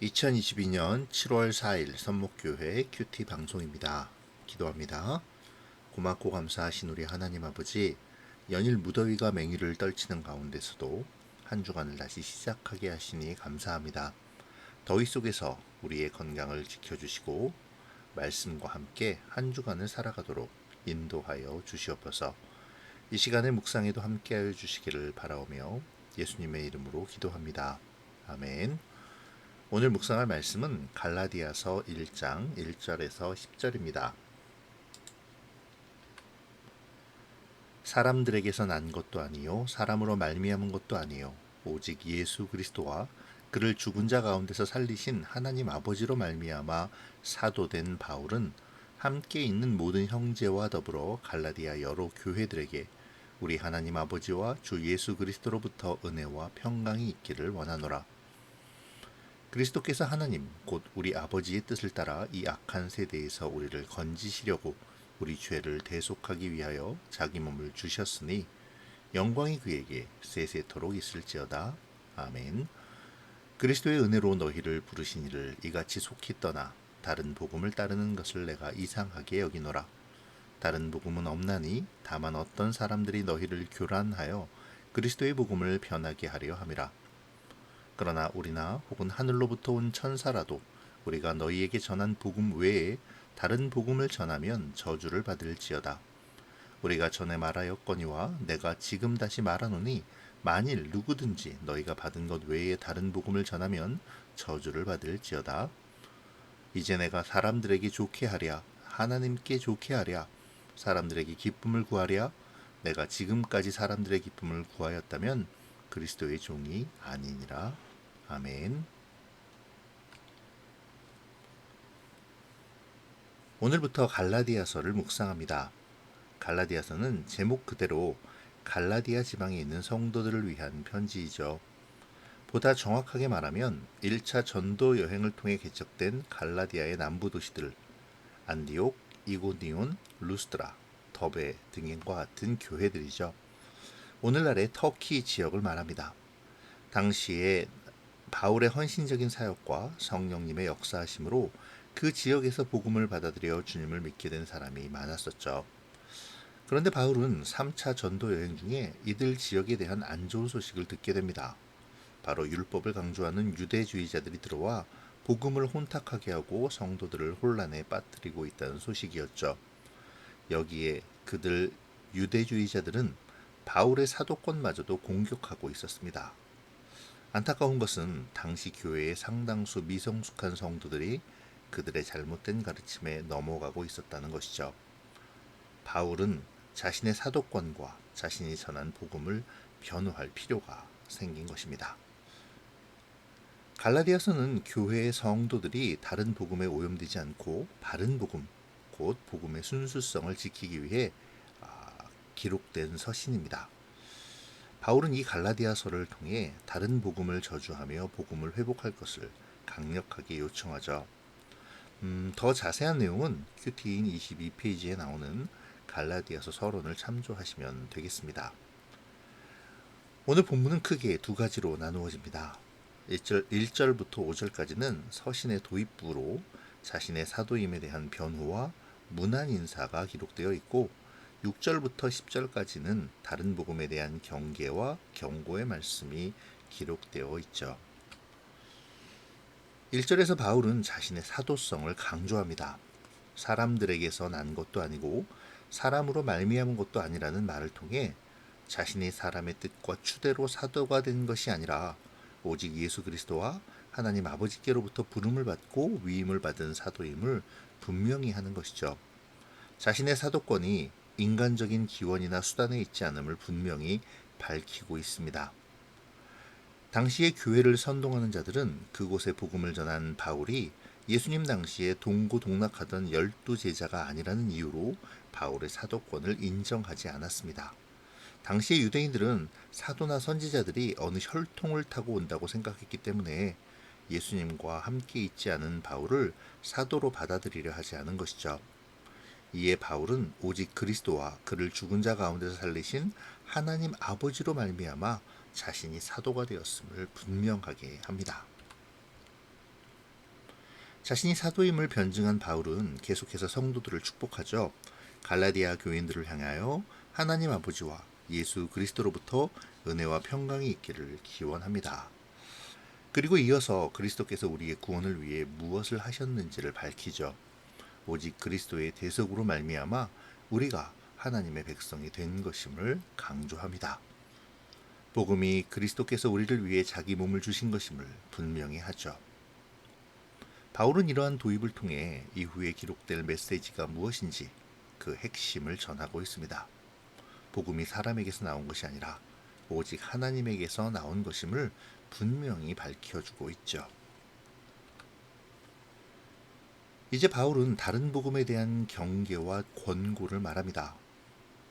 2022년 7월 4일 선목교회 큐티 방송입니다. 기도합니다. 고맙고 감사하신 우리 하나님 아버지, 연일 무더위가 맹위를 떨치는 가운데서도 한 주간을 다시 시작하게 하시니 감사합니다. 더위 속에서 우리의 건강을 지켜주시고 말씀과 함께 한 주간을 살아가도록 인도하여 주시옵소서. 이 시간의 묵상에도 함께하여 주시기를 바라오며 예수님의 이름으로 기도합니다. 아멘. 오늘 묵상할 말씀은 갈라디아서 1장 1절에서 10절입니다. 사람들에게서 난 것도 아니요 사람으로 말미암은 것도 아니요 오직 예수 그리스도와 그를 죽은 자 가운데서 살리신 하나님 아버지로 말미암아 사도된 바울은 함께 있는 모든 형제와 더불어 갈라디아 여러 교회들에게 우리 하나님 아버지와 주 예수 그리스도로부터 은혜와 평강이 있기를 원하노라. 그리스도께서 하나님 곧 우리 아버지의 뜻을 따라 이 악한 세대에서 우리를 건지시려고 우리 죄를 대속하기 위하여 자기 몸을 주셨으니 영광이 그에게 세세토록 있을지어다. 아멘. 그리스도의 은혜로 너희를 부르시니를 이같이 속히 떠나 다른 복음을 따르는 것을 내가 이상하게 여기노라. 다른 복음은 없나니 다만 어떤 사람들이 너희를 교란하여 그리스도의 복음을 변하게 하려 함이라. 그러나 우리나 혹은 하늘로부터 온 천사라도 우리가 너희에게 전한 복음 외에 다른 복음을 전하면 저주를 받을지어다. 우리가 전에 말하였거니와 내가 지금 다시 말하노니 만일 누구든지 너희가 받은 것 외에 다른 복음을 전하면 저주를 받을지어다. 이제 내가 사람들에게 좋게 하랴 하나님께 좋게 하랴 사람들에게 기쁨을 구하랴 내가 지금까지 사람들의 기쁨을 구하였다면 그리스도의 종이 아니니라. 아멘. 오늘부터 갈라디아서를 묵상합니다. 갈라디아서는 제목 그대로 갈라디아 지방에 있는 성도들을 위한 편지이죠. 보다 정확하게 말하면 1차 전도 여행을 통해 개척된 갈라디아의 남부 도시들 안디옥, 이고니온, 루스드라, 더베 등과 같은 교회들이죠. 오늘날의 터키 지역을 말합니다. 당시에 바울의 헌신적인 사역과 성령님의 역사하심으로 그 지역에서 복음을 받아들여 주님을 믿게 된 사람이 많았었죠. 그런데 바울은 3차 전도 여행 중에 이들 지역에 대한 안 좋은 소식을 듣게 됩니다. 바로 율법을 강조하는 유대주의자들이 들어와 복음을 혼탁하게 하고 성도들을 혼란에 빠뜨리고 있다는 소식이었죠. 여기에 그들 유대주의자들은 바울의 사도권마저도 공격하고 있었습니다. 안타까운 것은 당시 교회의 상당수 미성숙한 성도들이 그들의 잘못된 가르침에 넘어가고 있었다는 것이죠. 바울은 자신의 사도권과 자신이 전한 복음을 변호할 필요가 생긴 것입니다. 갈라디아서는 교회의 성도들이 다른 복음에 오염되지 않고 바른 복음, 곧 복음의 순수성을 지키기 위해 기록된 서신입니다. 바울은 이 갈라디아서를 통해 다른 복음을 저주하며 복음을 회복할 것을 강력하게 요청하죠. 더 자세한 내용은 큐티인 22페이지에 나오는 갈라디아서 서론을 참조하시면 되겠습니다. 오늘 본문은 크게 두 가지로 나누어집니다. 1절부터 5절까지는 서신의 도입부로 자신의 사도임에 대한 변호와 문안 인사가 기록되어 있고 6절부터 10절까지는 다른 복음에 대한 경계와 경고의 말씀이 기록되어 있죠. 1절에서 바울은 자신의 사도성을 강조합니다. 사람들에게서 난 것도 아니고 사람으로 말미암은 것도 아니라는 말을 통해 자신이 사람의 뜻과 추대로 사도가 된 것이 아니라 오직 예수 그리스도와 하나님 아버지께로부터 부름을 받고 위임을 받은 사도임을 분명히 하는 것이죠. 자신의 사도권이 인간적인 기원이나 수단에 있지 않음을 분명히 밝히고 있습니다. 당시의 교회를 선동하는 자들은 그곳에 복음을 전한 바울이 예수님 당시에 동고동락하던 12제자가 아니라는 이유로 바울의 사도권을 인정하지 않았습니다. 당시의 유대인들은 사도나 선지자들이 어느 혈통을 타고 온다고 생각했기 때문에 예수님과 함께 있지 않은 바울을 사도로 받아들이려 하지 않은 것이죠. 이에 바울은 오직 그리스도와 그를 죽은 자 가운데서 살리신 하나님 아버지로 말미암아 자신이 사도가 되었음을 분명하게 합니다. 자신이 사도임을 변증한 바울은 계속해서 성도들을 축복하죠. 갈라디아 교인들을 향하여 하나님 아버지와 예수 그리스도로부터 은혜와 평강이 있기를 기원합니다. 그리고 이어서 그리스도께서 우리의 구원을 위해 무엇을 하셨는지를 밝히죠. 오직 그리스도의 대속으로 말미암아 우리가 하나님의 백성이 된 것임을 강조합니다. 복음이 그리스도께서 우리를 위해 자기 몸을 주신 것임을 분명히 하죠. 바울은 이러한 도입을 통해 이후에 기록될 메시지가 무엇인지 그 핵심을 전하고 있습니다. 복음이 사람에게서 나온 것이 아니라 오직 하나님에게서 나온 것임을 분명히 밝혀주고 있죠. 이제 바울은 다른 복음에 대한 경계와 권고를 말합니다.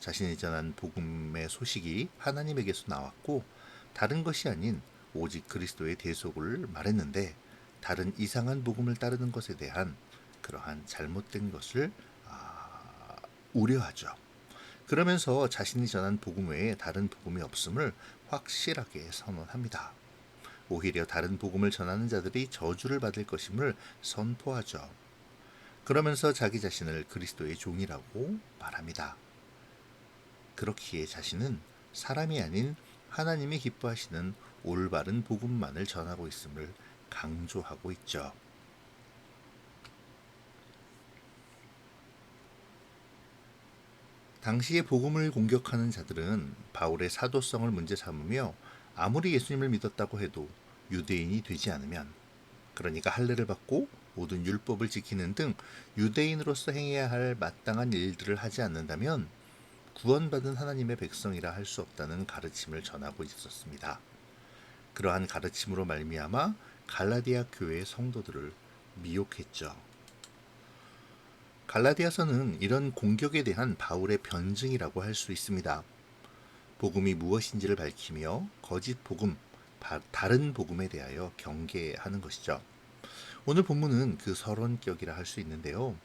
자신이 전한 복음의 소식이 하나님에게서 나왔고 다른 것이 아닌 오직 그리스도의 대속을 말했는데 다른 이상한 복음을 따르는 것에 대한 그러한 잘못된 것을 우려하죠. 그러면서 자신이 전한 복음 외에 다른 복음이 없음을 확실하게 선언합니다. 오히려 다른 복음을 전하는 자들이 저주를 받을 것임을 선포하죠. 그러면서 자기 자신을 그리스도의 종이라고 말합니다. 그렇기에 자신은 사람이 아닌 하나님이 기뻐하시는 올바른 복음만을 전하고 있음을 강조하고 있죠. 당시의 복음을 공격하는 자들은 바울의 사도성을 문제 삼으며 아무리 예수님을 믿었다고 해도 유대인이 되지 않으면, 그러니까 할례를 받고 모든 율법을 지키는 등 유대인으로서 행해야 할 마땅한 일들을 하지 않는다면 구원받은 하나님의 백성이라 할 수 없다는 가르침을 전하고 있었습니다. 그러한 가르침으로 말미암아 갈라디아 교회의 성도들을 미혹했죠. 갈라디아서는 이런 공격에 대한 바울의 변증이라고 할 수 있습니다. 복음이 무엇인지를 밝히며 거짓 복음, 다른 복음에 대하여 경계하는 것이죠. 오늘 본문은 그 서론격이라 할 수 있는데요.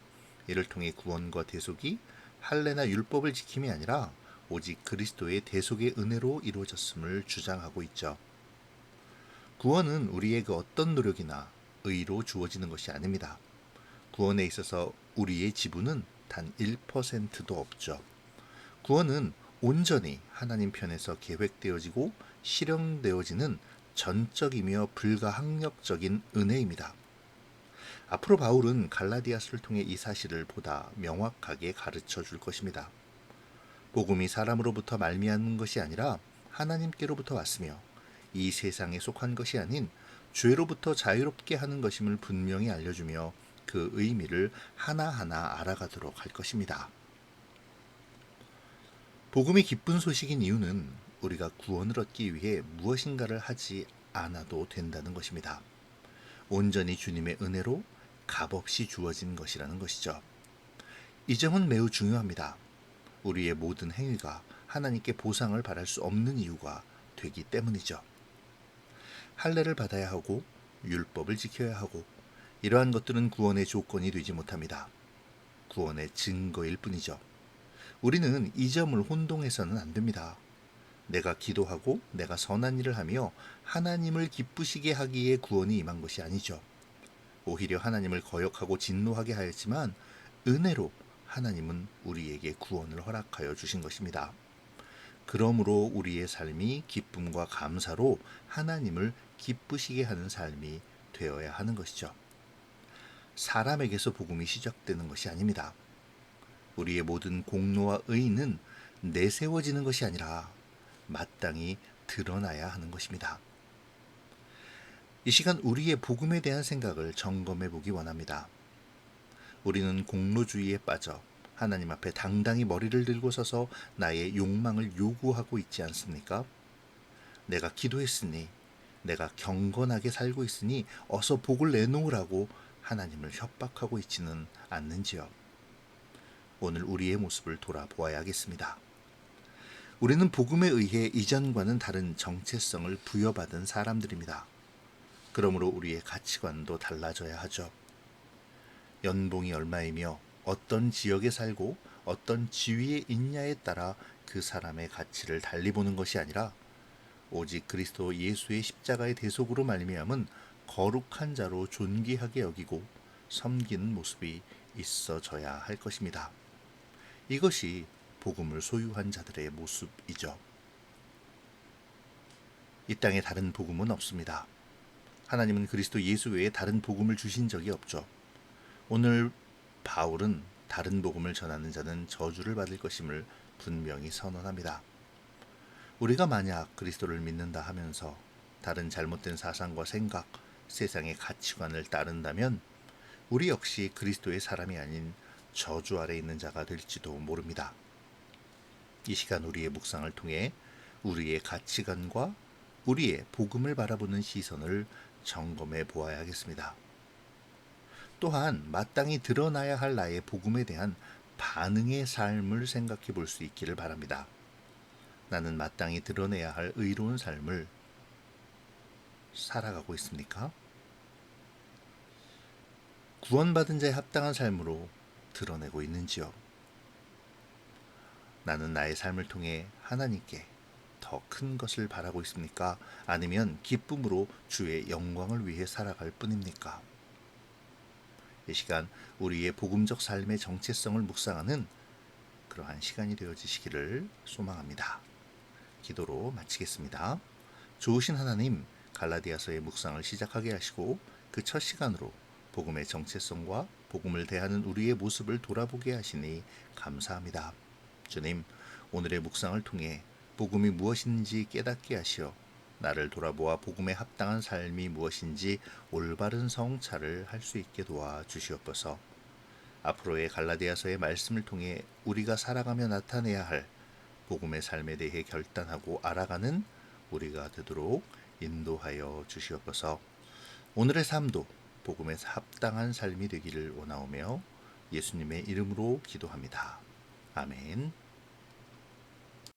이를 통해 구원과 대속이 할례나 율법을 지킴이 아니라 오직 그리스도의 대속의 은혜로 이루어졌음을 주장하고 있죠. 구원은 우리의 그 어떤 노력이나 의로 주어지는 것이 아닙니다. 구원에 있어서 우리의 지분은 단 1%도 없죠. 구원은 온전히 하나님 편에서 계획되어지고 실행되어지는 전적이며 불가항력적인 은혜입니다. 앞으로 바울은 갈라디아서를 통해 이 사실을 보다 명확하게 가르쳐 줄 것입니다. 복음이 사람으로부터 말미암은 것이 아니라 하나님께로부터 왔으며 이 세상에 속한 것이 아닌 죄로부터 자유롭게 하는 것임을 분명히 알려주며 그 의미를 하나하나 알아가도록 할 것입니다. 복음이 기쁜 소식인 이유는 우리가 구원을 얻기 위해 무엇인가를 하지 않아도 된다는 것입니다. 온전히 주님의 은혜로 값없이 주어진 것이라는 것이죠. 이 점은 매우 중요합니다. 우리의 모든 행위가 하나님께 보상을 바랄 수 없는 이유가 되기 때문이죠. 할례를 받아야 하고 율법을 지켜야 하고 이러한 것들은 구원의 조건이 되지 못합니다. 구원의 증거일 뿐이죠. 우리는 이 점을 혼동해서는 안 됩니다. 내가 기도하고 내가 선한 일을 하며 하나님을 기쁘시게 하기에 구원이 임한 것이 아니죠. 오히려 하나님을 거역하고 진노하게 하였지만 은혜로 하나님은 우리에게 구원을 허락하여 주신 것입니다. 그러므로 우리의 삶이 기쁨과 감사로 하나님을 기쁘시게 하는 삶이 되어야 하는 것이죠. 사람에게서 복음이 시작되는 것이 아닙니다. 우리의 모든 공로와 의는 내세워지는 것이 아니라 마땅히 드러나야 하는 것입니다. 이 시간 우리의 복음에 대한 생각을 점검해 보기 원합니다. 우리는 공로주의에 빠져 하나님 앞에 당당히 머리를 들고 서서 나의 욕망을 요구하고 있지 않습니까? 내가 기도했으니, 내가 경건하게 살고 있으니 어서 복을 내놓으라고 하나님을 협박하고 있지는 않는지요. 오늘 우리의 모습을 돌아보아야겠습니다. 우리는 복음에 의해 이전과는 다른 정체성을 부여받은 사람들입니다. 그러므로 우리의 가치관도 달라져야 하죠. 연봉이 얼마이며 어떤 지역에 살고 어떤 지위에 있냐에 따라 그 사람의 가치를 달리 보는 것이 아니라 오직 그리스도 예수의 십자가의 대속으로 말미암은 거룩한 자로 존귀하게 여기고 섬기는 모습이 있어져야 할 것입니다. 이것이 복음을 소유한 자들의 모습이죠. 이 땅에 다른 복음은 없습니다. 하나님은 그리스도 예수 외에 다른 복음을 주신 적이 없죠. 오늘 바울은 다른 복음을 전하는 자는 저주를 받을 것임을 분명히 선언합니다. 우리가 만약 그리스도를 믿는다 하면서 다른 잘못된 사상과 생각, 세상의 가치관을 따른다면 우리 역시 그리스도의 사람이 아닌 저주 아래 있는 자가 될지도 모릅니다. 이 시간 우리의 묵상을 통해 우리의 가치관과 우리의 복음을 바라보는 시선을 점검해 보아야 하겠습니다. 또한 마땅히 드러나야 할 나의 복음에 대한 반응의 삶을 생각해 볼 수 있기를 바랍니다. 나는 마땅히 드러내야 할 의로운 삶을 살아가고 있습니까? 구원받은 자에 합당한 삶으로 드러내고 있는지요? 나는 나의 삶을 통해 하나님께 더 큰 것을 바라고 있습니까? 아니면 기쁨으로 주의 영광을 위해 살아갈 뿐입니까? 이 시간 우리의 복음적 삶의 정체성을 묵상하는 그러한 시간이 되어지시기를 소망합니다. 기도로 마치겠습니다. 좋으신 하나님, 갈라디아서의 묵상을 시작하게 하시고 그 첫 시간으로 복음의 정체성과 복음을 대하는 우리의 모습을 돌아보게 하시니 감사합니다. 주님, 오늘의 묵상을 통해 복음이 무엇인지 깨닫게 하시어 나를 돌아보아 복음에 합당한 삶이 무엇인지 올바른 성찰을 할 수 있게 도와 주시옵소서. 앞으로의 갈라디아서의 말씀을 통해 우리가 살아가며 나타내야 할 복음의 삶에 대해 결단하고 알아가는 우리가 되도록 인도하여 주시옵소서. 오늘의 삶도 복음에 합당한 삶이 되기를 원하오며 예수님의 이름으로 기도합니다. 아멘.